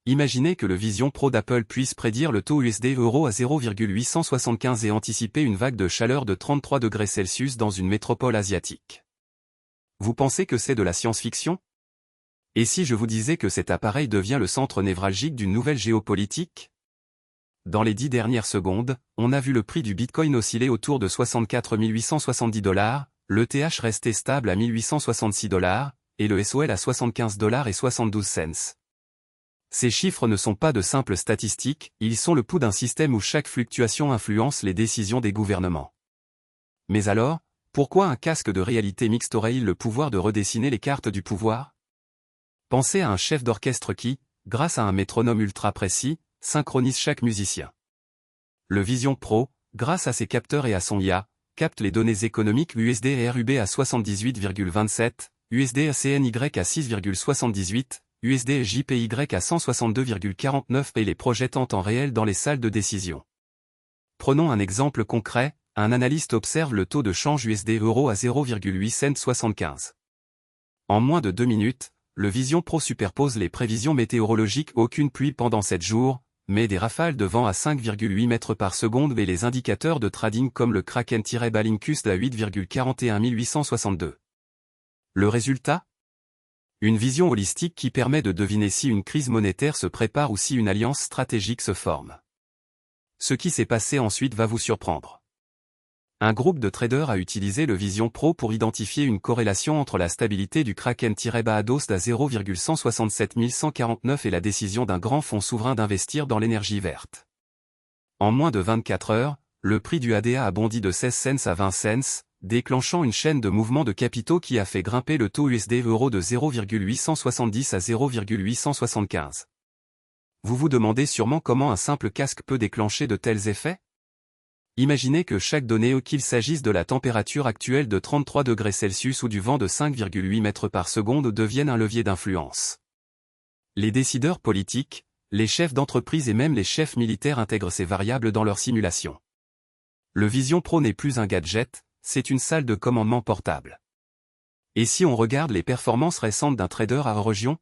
Imaginez que le Vision Pro d'Apple puisse prédire le taux USD-euro à 0,875 et anticiper une vague de chaleur de 33 degrés Celsius dans une métropole asiatique. Vous pensez que c'est de la science-fiction? Et si je vous disais que cet appareil devient le centre névralgique d'une nouvelle géopolitique? Dans les 10 dernières secondes, on a vu le prix du Bitcoin osciller autour de 64 870 $, l'ETH rester stable à 1866 $, et le SOL à 75 $ et 72 cents. Ces chiffres ne sont pas de simples statistiques, ils sont le pouls d'un système où chaque fluctuation influence les décisions des gouvernements. Mais alors, pourquoi un casque de réalité mixte aurait-il le pouvoir de redessiner les cartes du pouvoir? Pensez à un chef d'orchestre qui, grâce à un métronome ultra précis, synchronise chaque musicien. Le Vision Pro, grâce à ses capteurs et à son IA, capte les données économiques USD et RUB à 78,27, USD CNY à 6,78, USD JPY à 162,49 et les projette en temps réel dans les salles de décision. Prenons un exemple concret, un analyste observe le taux de change USD-euro à 0,875. En moins de 2 minutes, le Vision Pro superpose les prévisions météorologiques, aucune pluie pendant 7 jours, mais des rafales de vent à 5,8 mètres par seconde et les indicateurs de trading comme le Kraken-Balincus à 8,41862. Le résultat? Une vision holistique qui permet de deviner si une crise monétaire se prépare ou si une alliance stratégique se forme. Ce qui s'est passé ensuite va vous surprendre. Un groupe de traders a utilisé le Vision Pro pour identifier une corrélation entre la stabilité du Kraken-Baados à 0,167 149 et la décision d'un grand fonds souverain d'investir dans l'énergie verte. En moins de 24 heures, le prix du ADA a bondi de 16 cents à 20 cents, déclenchant une chaîne de mouvements de capitaux qui a fait grimper le taux USD-euro de 0,870 à 0,875. Vous vous demandez sûrement comment un simple casque peut déclencher de tels effets? Imaginez que chaque donnée, qu'il s'agisse de la température actuelle de 33 degrés Celsius ou du vent de 5,8 mètres par seconde, devienne un levier d'influence. Les décideurs politiques, les chefs d'entreprise et même les chefs militaires intègrent ces variables dans leurs simulations. Le Vision Pro n'est plus un gadget, c'est une salle de commandement portable. Et si on regarde les performances récentes d'un trader à région?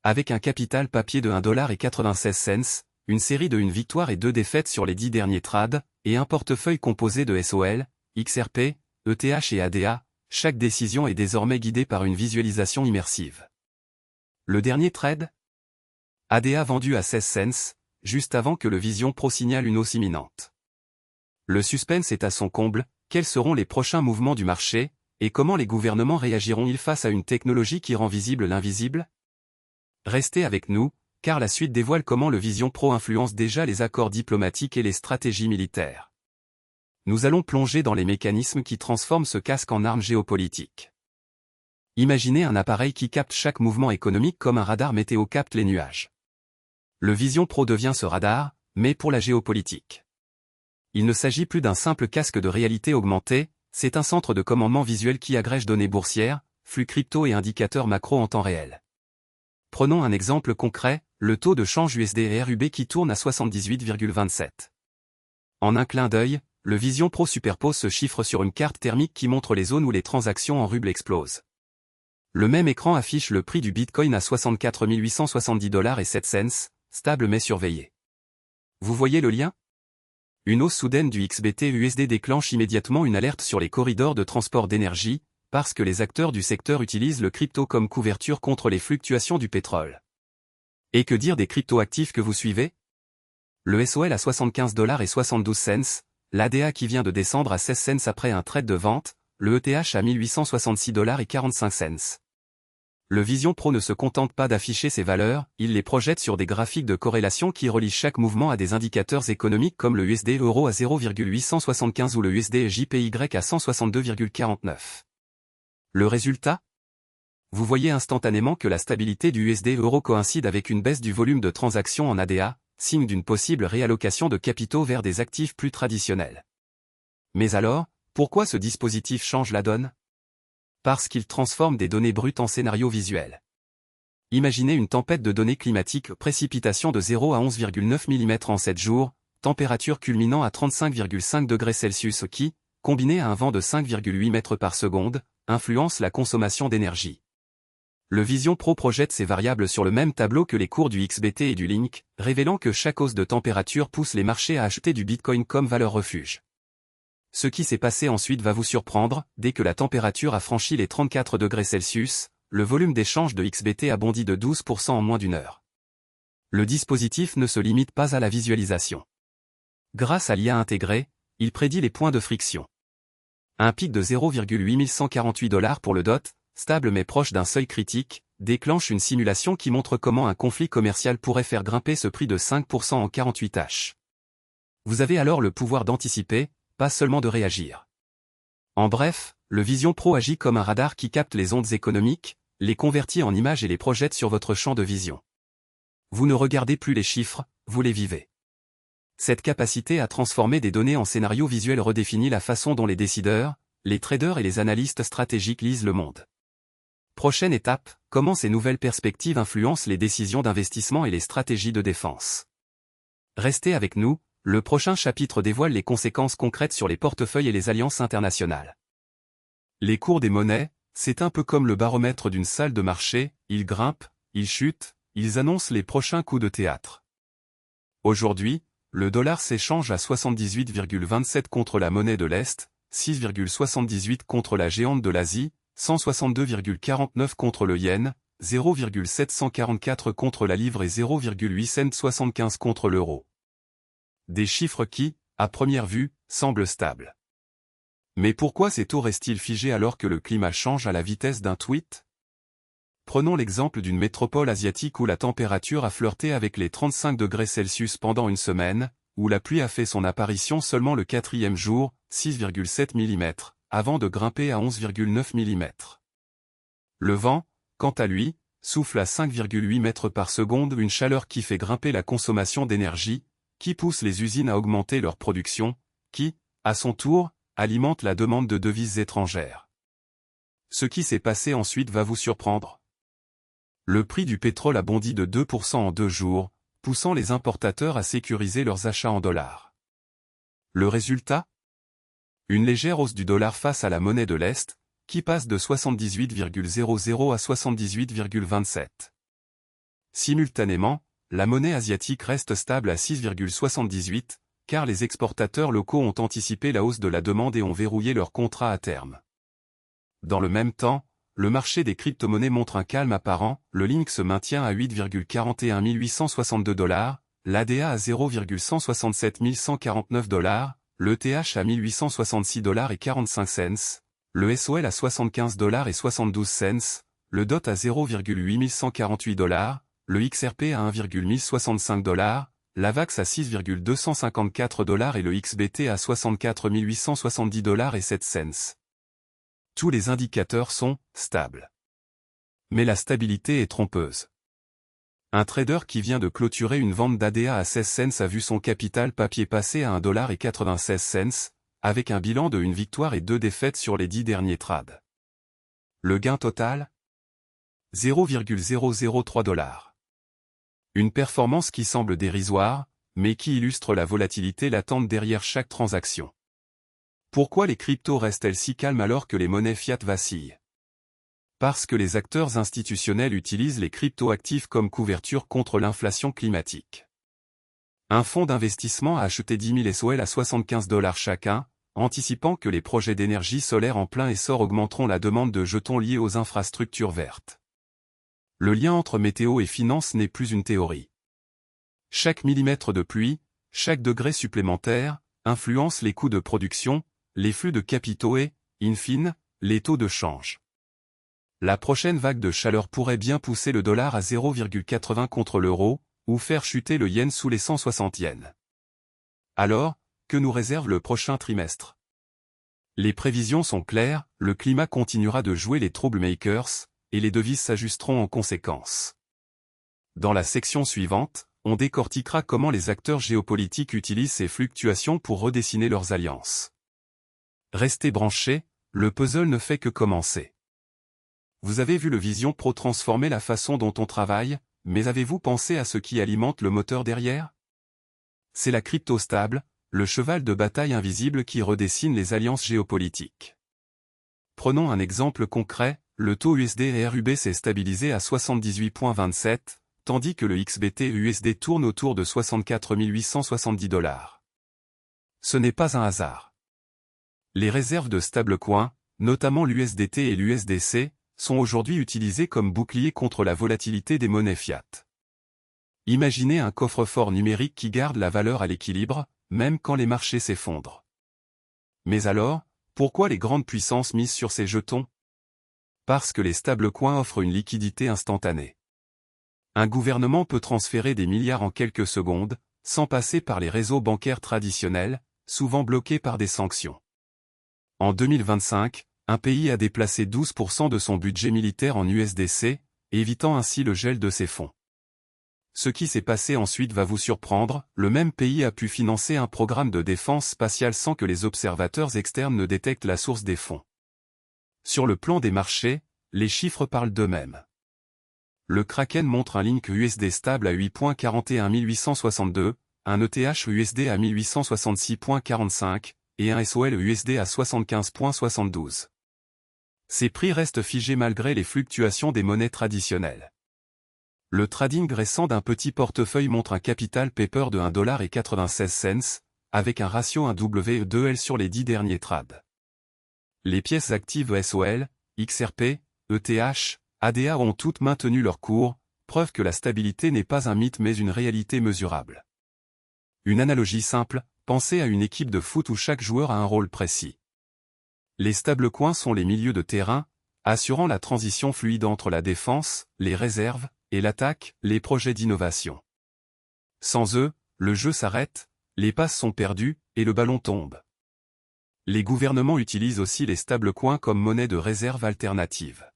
Avec un capital papier de 1,96 $, une série de 1 victoire et 2 défaites sur les 10 derniers trades, et un portefeuille composé de SOL, XRP, ETH et ADA, chaque décision est désormais guidée par une visualisation immersive. Le dernier trade? ADA vendu à 16 cents, juste avant que le Vision Pro signale une hausse imminente. Le suspense est à son comble, quels seront les prochains mouvements du marché, et comment les gouvernements réagiront-ils face à une technologie qui rend visible l'invisible? Restez avec nous, car la suite dévoile comment le Vision Pro influence déjà les accords diplomatiques et les stratégies militaires. Nous allons plonger dans les mécanismes qui transforment ce casque en arme géopolitique. Imaginez un appareil qui capte chaque mouvement économique comme un radar météo capte les nuages. Le Vision Pro devient ce radar, mais pour la géopolitique. Il ne s'agit plus d'un simple casque de réalité augmentée, c'est un centre de commandement visuel qui agrège données boursières, flux crypto et indicateurs macro en temps réel. Prenons un exemple concret, le taux de change USD RUB qui tourne à 78,27. En un clin d'œil, le Vision Pro superpose ce chiffre sur une carte thermique qui montre les zones où les transactions en rubles explosent. Le même écran affiche le prix du Bitcoin à 64 870 $ et 7 cents, stable mais surveillé. Vous voyez le lien? Une hausse soudaine du XBT-USD déclenche immédiatement une alerte sur les corridors de transport d'énergie, parce que les acteurs du secteur utilisent le crypto comme couverture contre les fluctuations du pétrole. Et que dire des cryptoactifs que vous suivez? Le SOL à 75 $ et 72 cents, l'ADA qui vient de descendre à 16 cents après un trade de vente, le ETH à 1866 $ et 45 cents. Le Vision Pro ne se contente pas d'afficher ces valeurs, il les projette sur des graphiques de corrélation qui relient chaque mouvement à des indicateurs économiques comme le USD-euro à 0,875 ou le USD JPY à 162,49. Le résultat? Vous voyez instantanément que la stabilité du USD-euro coïncide avec une baisse du volume de transactions en ADA, signe d'une possible réallocation de capitaux vers des actifs plus traditionnels. Mais alors, pourquoi ce dispositif change la donne? Parce qu'il transforme des données brutes en scénarios visuels. Imaginez une tempête de données climatiques, précipitation de 0 à 11,9 mm en 7 jours, température culminant à 35,5 degrés Celsius qui, combiné à un vent de 5,8 mètres par seconde, influence la consommation d'énergie. Le Vision Pro projette ces variables sur le même tableau que les cours du XBT et du Link, révélant que chaque hausse de température pousse les marchés à acheter du Bitcoin comme valeur refuge. Ce qui s'est passé ensuite va vous surprendre, dès que la température a franchi les 34 degrés Celsius, le volume d'échange de XBT a bondi de 12% en moins d'une heure. Le dispositif ne se limite pas à la visualisation. Grâce à l'IA intégrée, il prédit les points de friction. Un pic de 0,8148 $ pour le DOT, stable mais proche d'un seuil critique, déclenche une simulation qui montre comment un conflit commercial pourrait faire grimper ce prix de 5% en 48h. Vous avez alors le pouvoir d'anticiper, pas seulement de réagir. En bref, le Vision Pro agit comme un radar qui capte les ondes économiques, les convertit en images et les projette sur votre champ de vision. Vous ne regardez plus les chiffres, vous les vivez. Cette capacité à transformer des données en scénarios visuels redéfinit la façon dont les décideurs, les traders et les analystes stratégiques lisent le monde. Prochaine étape, comment ces nouvelles perspectives influencent les décisions d'investissement et les stratégies de défense. Restez avec nous, le prochain chapitre dévoile les conséquences concrètes sur les portefeuilles et les alliances internationales. Les cours des monnaies, c'est un peu comme le baromètre d'une salle de marché, ils grimpent, ils chutent, ils annoncent les prochains coups de théâtre. Aujourd'hui, le dollar s'échange à 78,27 contre la monnaie de l'Est, 6,78 contre la géante de l'Asie, 162,49 contre le yen, 0,744 contre la livre et 0,875 contre l'euro. Des chiffres qui, à première vue, semblent stables. Mais pourquoi ces taux restent-ils figés alors que le climat change à la vitesse d'un tweet? Prenons l'exemple d'une métropole asiatique où la température a flirté avec les 35 degrés Celsius pendant une semaine, où la pluie a fait son apparition seulement le 4e jour, 6,7 mm, avant de grimper à 11,9 mm. Le vent, quant à lui, souffle à 5,8 mètres par seconde, une chaleur qui fait grimper la consommation d'énergie, qui pousse les usines à augmenter leur production, qui, à son tour, alimente la demande de devises étrangères. Ce qui s'est passé ensuite va vous surprendre. Le prix du pétrole a bondi de 2% en 2 jours, poussant les importateurs à sécuriser leurs achats en dollars. Le résultat? Une légère hausse du dollar face à la monnaie de l'Est, qui passe de 78,00 à 78,27. Simultanément, la monnaie asiatique reste stable à 6,78, car les exportateurs locaux ont anticipé la hausse de la demande et ont verrouillé leurs contrats à terme. Dans le même temps, le marché des crypto-monnaies montre un calme apparent, le Link se maintient à 8,41 862 $, l'ADA à 0,167 149 $, l'ETH à 1866,45 $, le SOL à 75,72 $, le DOT à 0,8148 $, le XRP à 1,1065 $, l'AVAX à 6,254 $ et le XBT à 64 870,07 $. Tous les indicateurs sont stables. Mais la stabilité est trompeuse. Un trader qui vient de clôturer une vente d'ADA à 16 cents a vu son capital papier passer à 1,96 $, avec un bilan de 1 victoire et 2 défaites sur les 10 derniers trades. Le gain total? 0,003 $. Une performance qui semble dérisoire, mais qui illustre la volatilité latente derrière chaque transaction. Pourquoi les cryptos restent-elles si calmes alors que les monnaies fiat vacillent? Parce que les acteurs institutionnels utilisent les crypto-actifs comme couverture contre l'inflation climatique. Un fonds d'investissement a acheté 10 000 SOL à 75 $ chacun, anticipant que les projets d'énergie solaire en plein essor augmenteront la demande de jetons liés aux infrastructures vertes. Le lien entre météo et finance n'est plus une théorie. Chaque millimètre de pluie, chaque degré supplémentaire, influence les coûts de production, les flux de capitaux et, in fine, les taux de change. La prochaine vague de chaleur pourrait bien pousser le dollar à 0,80 contre l'euro, ou faire chuter le yen sous les 160 yens. Alors, que nous réserve le prochain trimestre? Les prévisions sont claires, le climat continuera de jouer les troublemakers, et les devises s'ajusteront en conséquence. Dans la section suivante, on décortiquera comment les acteurs géopolitiques utilisent ces fluctuations pour redessiner leurs alliances. Restez branchés, le puzzle ne fait que commencer. Vous avez vu le Vision Pro transformer la façon dont on travaille, mais avez-vous pensé à ce qui alimente le moteur derrière? C'est la crypto stable, le cheval de bataille invisible qui redessine les alliances géopolitiques. Prenons un exemple concret, le taux USD/RUB s'est stabilisé à 78,27, tandis que le XBT/USD tourne autour de 64 870 $. Ce n'est pas un hasard. Les réserves de stablecoins, notamment l'USDT et l'USDC, sont aujourd'hui utilisées comme bouclier contre la volatilité des monnaies fiat. Imaginez un coffre-fort numérique qui garde la valeur à l'équilibre, même quand les marchés s'effondrent. Mais alors, pourquoi les grandes puissances misent sur ces jetons? Parce que les stablecoins offrent une liquidité instantanée. Un gouvernement peut transférer des milliards en quelques secondes, sans passer par les réseaux bancaires traditionnels, souvent bloqués par des sanctions. En 2025, un pays a déplacé 12% de son budget militaire en USDC, évitant ainsi le gel de ses fonds. Ce qui s'est passé ensuite va vous surprendre, le même pays a pu financer un programme de défense spatiale sans que les observateurs externes ne détectent la source des fonds. Sur le plan des marchés, les chiffres parlent d'eux-mêmes. Le Kraken montre un Link USD stable à 8.41 862, un ETH USD à 1866.45, et un SOL USD à 75.72. Ces prix restent figés malgré les fluctuations des monnaies traditionnelles. Le trading récent d'un petit portefeuille montre un capital paper de 1,96 $, avec un ratio 1W2L sur les 10 derniers trades. Les pièces actives SOL, XRP, ETH, ADA ont toutes maintenu leur cours, preuve que la stabilité n'est pas un mythe mais une réalité mesurable. Une analogie simple, pensez à une équipe de foot où chaque joueur a un rôle précis. Les stablecoins sont les milieux de terrain, assurant la transition fluide entre la défense, les réserves, et l'attaque, les projets d'innovation. Sans eux, le jeu s'arrête, les passes sont perdues, et le ballon tombe. Les gouvernements utilisent aussi les stablecoins comme monnaie de réserve alternative.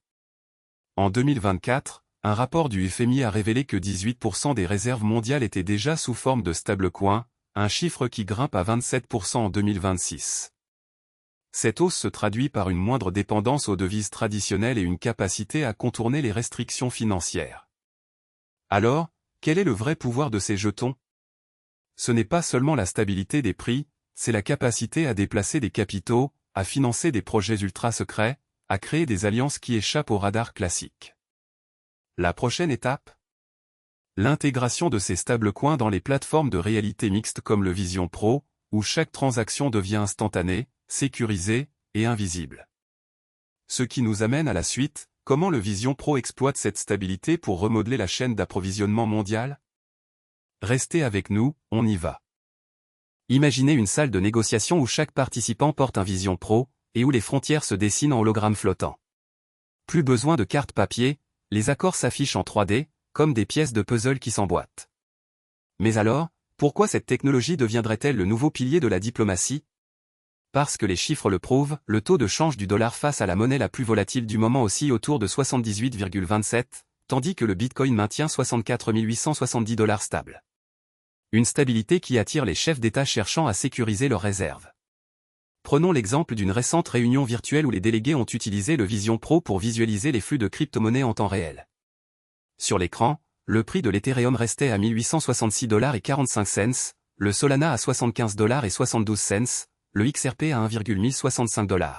En 2024, un rapport du FMI a révélé que 18% des réserves mondiales étaient déjà sous forme de stablecoins, un chiffre qui grimpe à 27% en 2026. Cette hausse se traduit par une moindre dépendance aux devises traditionnelles et une capacité à contourner les restrictions financières. Alors, quel est le vrai pouvoir de ces jetons? Ce n'est pas seulement la stabilité des prix, c'est la capacité à déplacer des capitaux, à financer des projets ultra secrets, à créer des alliances qui échappent au radar classique. La prochaine étape? L'intégration de ces stablecoins dans les plateformes de réalité mixte comme le Vision Pro, où chaque transaction devient instantanée, sécurisée et invisible. Ce qui nous amène à la suite, comment le Vision Pro exploite cette stabilité pour remodeler la chaîne d'approvisionnement mondiale? Restez avec nous, on y va. Imaginez une salle de négociation où chaque participant porte un Vision Pro, et où les frontières se dessinent en hologramme flottant. Plus besoin de cartes papier, les accords s'affichent en 3D, comme des pièces de puzzle qui s'emboîtent. Mais alors, pourquoi cette technologie deviendrait-elle le nouveau pilier de la diplomatie? Parce que les chiffres le prouvent, le taux de change du dollar face à la monnaie la plus volatile du moment oscille autour de 78,27, tandis que le Bitcoin maintient 64 870 $ stable. Une stabilité qui attire les chefs d'État cherchant à sécuriser leurs réserves. Prenons l'exemple d'une récente réunion virtuelle où les délégués ont utilisé le Vision Pro pour visualiser les flux de crypto-monnaies en temps réel. Sur l'écran, le prix de l'Ethereum restait à 1866,45 $, le Solana à 75,72 $, le XRP à 1,1065 $.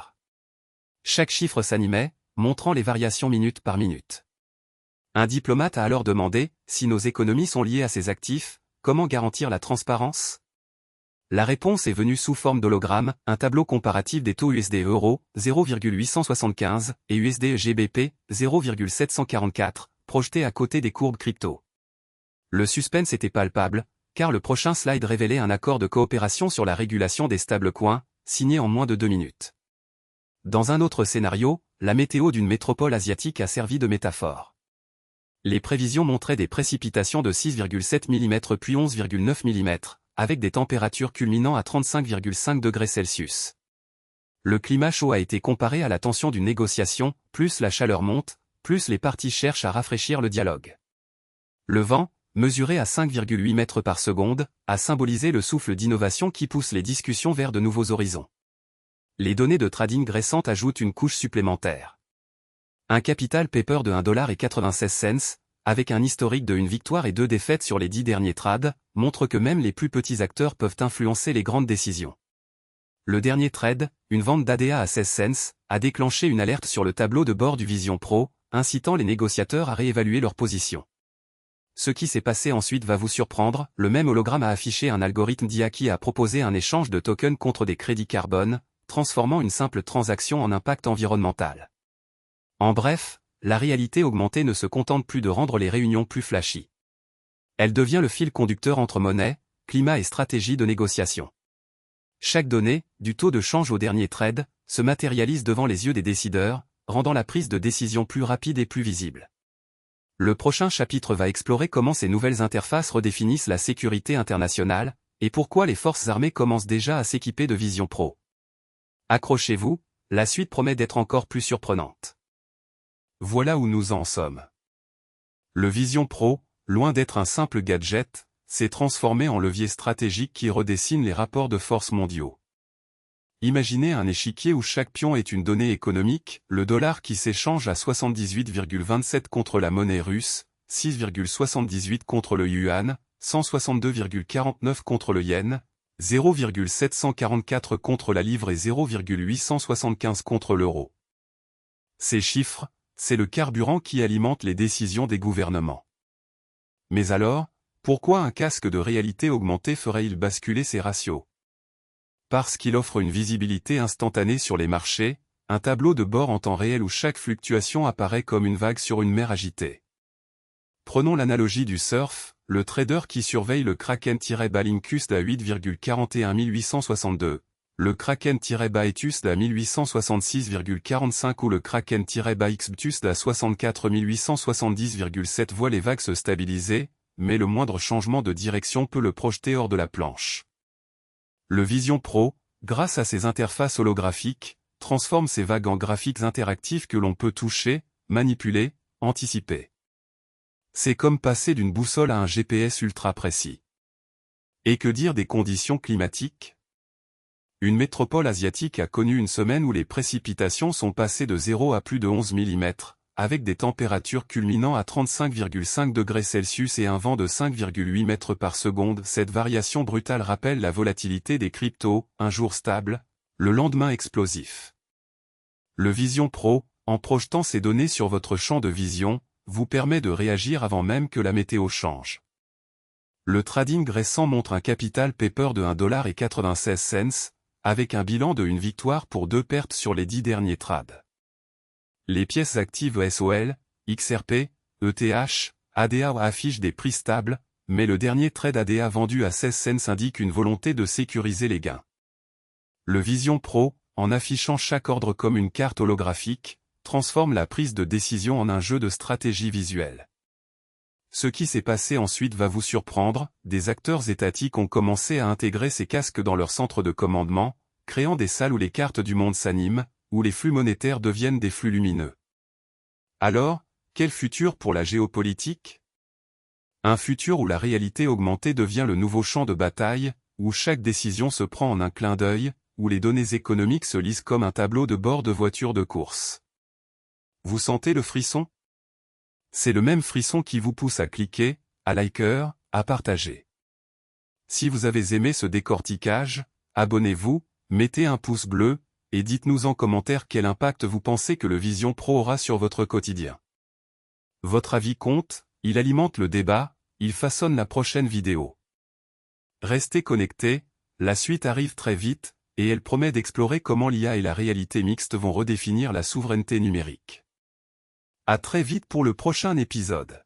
Chaque chiffre s'animait, montrant les variations minute par minute. Un diplomate a alors demandé, si nos économies sont liées à ces actifs, comment garantir la transparence? La réponse est venue sous forme d'hologramme, un tableau comparatif des taux USD-Euro, 0,875, et USD-GBP, 0,744, projetés à côté des courbes crypto. Le suspense était palpable, car le prochain slide révélait un accord de coopération sur la régulation des stablecoins, signé en moins de 2 minutes. Dans un autre scénario, la météo d'une métropole asiatique a servi de métaphore. Les prévisions montraient des précipitations de 6,7 mm puis 11,9 mm, avec des températures culminant à 35,5 degrés Celsius. Le climat chaud a été comparé à la tension d'une négociation, plus la chaleur monte, plus les parties cherchent à rafraîchir le dialogue. Le vent, mesuré à 5,8 mètres par seconde, a symbolisé le souffle d'innovation qui pousse les discussions vers de nouveaux horizons. Les données de trading récentes ajoutent une couche supplémentaire. Un capital paper de 1,96 $, avec un historique de 1 victoire et 2 défaites sur les 10 derniers trades, montre que même les plus petits acteurs peuvent influencer les grandes décisions. Le dernier trade, une vente d'ADA à 16 cents, a déclenché une alerte sur le tableau de bord du Vision Pro, incitant les négociateurs à réévaluer leur position. Ce qui s'est passé ensuite va vous surprendre, le même hologramme a affiché un algorithme d'IA qui a proposé un échange de tokens contre des crédits carbone, transformant une simple transaction en impact environnemental. En bref, la réalité augmentée ne se contente plus de rendre les réunions plus flashy. Elle devient le fil conducteur entre monnaie, climat et stratégie de négociation. Chaque donnée, du taux de change au dernier trade, se matérialise devant les yeux des décideurs, rendant la prise de décision plus rapide et plus visible. Le prochain chapitre va explorer comment ces nouvelles interfaces redéfinissent la sécurité internationale, et pourquoi les forces armées commencent déjà à s'équiper de Vision Pro. Accrochez-vous, la suite promet d'être encore plus surprenante. Voilà où nous en sommes. Le Vision Pro, loin d'être un simple gadget, s'est transformé en levier stratégique qui redessine les rapports de force mondiaux. Imaginez un échiquier où chaque pion est une donnée économique, le dollar qui s'échange à 78,27 contre la monnaie russe, 6,78 contre le yuan, 162,49 contre le yen, 0,744 contre la livre et 0,875 contre l'euro. Ces chiffres, c'est le carburant qui alimente les décisions des gouvernements. Mais alors, pourquoi un casque de réalité augmentée ferait-il basculer ces ratios? Parce qu'il offre une visibilité instantanée sur les marchés, un tableau de bord en temps réel où chaque fluctuation apparaît comme une vague sur une mer agitée. Prenons l'analogie du surf, le trader qui surveille le Kraken-Balincus à 8,41862, le Kraken-Baetus à 1866,45 ou le Kraken-Xbtus à 64 voit les vagues se stabiliser, mais le moindre changement de direction peut le projeter hors de la planche. Le Vision Pro, grâce à ses interfaces holographiques, transforme ces vagues en graphiques interactifs que l'on peut toucher, manipuler, anticiper. C'est comme passer d'une boussole à un GPS ultra précis. Et que dire des conditions climatiques? Une métropole asiatique a connu une semaine où les précipitations sont passées de 0 à plus de 11 mm, avec des températures culminant à 35,5 degrés Celsius et un vent de 5,8 mètres par seconde. Cette variation brutale rappelle la volatilité des cryptos, un jour stable, le lendemain explosif. Le Vision Pro, en projetant ces données sur votre champ de vision, vous permet de réagir avant même que la météo change. Le trading récent montre un capital paper de 1,96 $, avec un bilan de une victoire pour 2 pertes sur les 10 derniers trades. Les pièces actives SOL, XRP, ETH, ADA affichent des prix stables, mais le dernier trade ADA vendu à 16 cents indique une volonté de sécuriser les gains. Le Vision Pro, en affichant chaque ordre comme une carte holographique, transforme la prise de décision en un jeu de stratégie visuelle. Ce qui s'est passé ensuite va vous surprendre, des acteurs étatiques ont commencé à intégrer ces casques dans leur centre de commandement, créant des salles où les cartes du monde s'animent, où les flux monétaires deviennent des flux lumineux. Alors, quel futur pour la géopolitique? Un futur où la réalité augmentée devient le nouveau champ de bataille, où chaque décision se prend en un clin d'œil, où les données économiques se lisent comme un tableau de bord de voiture de course. Vous sentez le frisson? C'est le même frisson qui vous pousse à cliquer, à liker, à partager. Si vous avez aimé ce décortiquage, abonnez-vous, mettez un pouce bleu, et dites-nous en commentaire quel impact vous pensez que le Vision Pro aura sur votre quotidien. Votre avis compte, il alimente le débat, il façonne la prochaine vidéo. Restez connectés, la suite arrive très vite, et elle promet d'explorer comment l'IA et la réalité mixte vont redéfinir la souveraineté numérique. À très vite pour le prochain épisode.